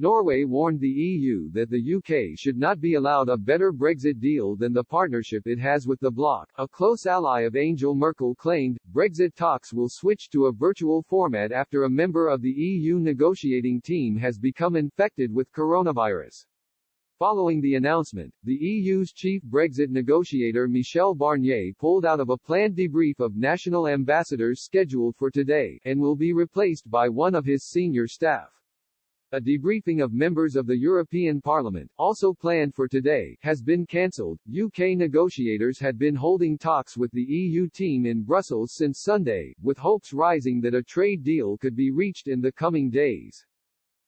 Norway warned the EU that the UK should not be allowed a better Brexit deal than the partnership it has with the bloc. A close ally of Angela Merkel claimed, Brexit talks will switch to a virtual format after a member of the EU negotiating team has become infected with coronavirus. Following the announcement, the EU's chief Brexit negotiator Michel Barnier pulled out of a planned debrief of national ambassadors scheduled for today, and will be replaced by one of his senior staff. A debriefing of members of the European Parliament, also planned for today, has been cancelled. UK negotiators had been holding talks with the EU team in Brussels since Sunday, with hopes rising that a trade deal could be reached in the coming days.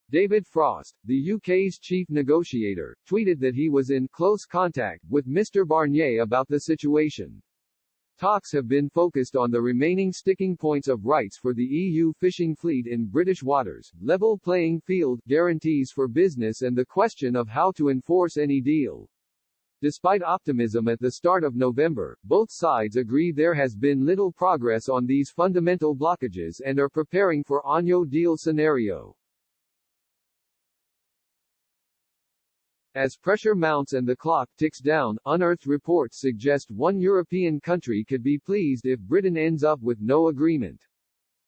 David Frost, the UK's chief negotiator, tweeted that he was in close contact with Mr. Barnier about the situation. Talks have been focused on the remaining sticking points of rights for the EU fishing fleet in British waters, level playing field, guarantees for business and the question of how to enforce any deal. Despite optimism at the start of November, both sides agree there has been little progress on these fundamental blockages and are preparing for a no deal scenario. As pressure mounts and the clock ticks down, unearthed reports suggest one European country could be pleased if Britain ends up with no agreement.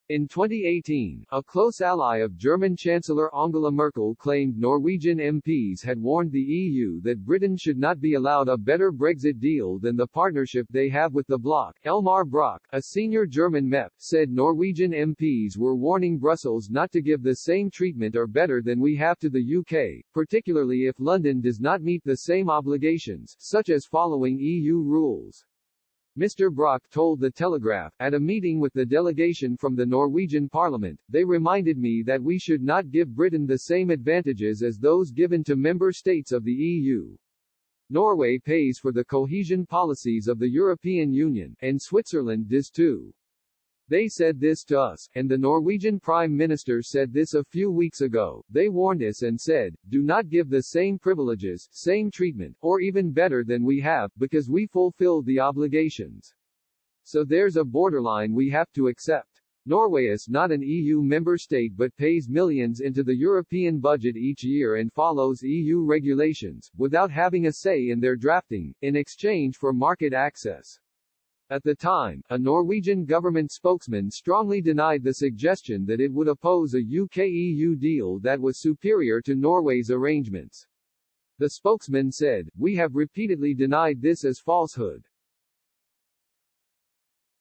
In 2018, a close ally of German Chancellor Angela Merkel claimed Norwegian MPs had warned the EU that Britain should not be allowed a better Brexit deal than the partnership they have with the bloc. Elmar Brok, a senior German MEP, said Norwegian MPs were warning Brussels not to give the same treatment or better than we have to the UK, particularly if London does not meet the same obligations, such as following EU rules. Mr. Brok told The Telegraph, at a meeting with the delegation from the Norwegian Parliament, they reminded me that we should not give Britain the same advantages as those given to member states of the EU. Norway pays for the cohesion policies of the European Union, and Switzerland does too. They said this to us, and the Norwegian Prime Minister said this a few weeks ago. They warned us and said, do not give the same privileges, same treatment, or even better than we have, because we fulfilled the obligations. So there's a borderline we have to accept. Norway is not an EU member state but pays millions into the European budget each year and follows EU regulations, without having a say in their drafting, in exchange for market access. At the time, a Norwegian government spokesman strongly denied the suggestion that it would oppose a UK-EU deal that was superior to Norway's arrangements. The spokesman said, "We have repeatedly denied this as falsehood.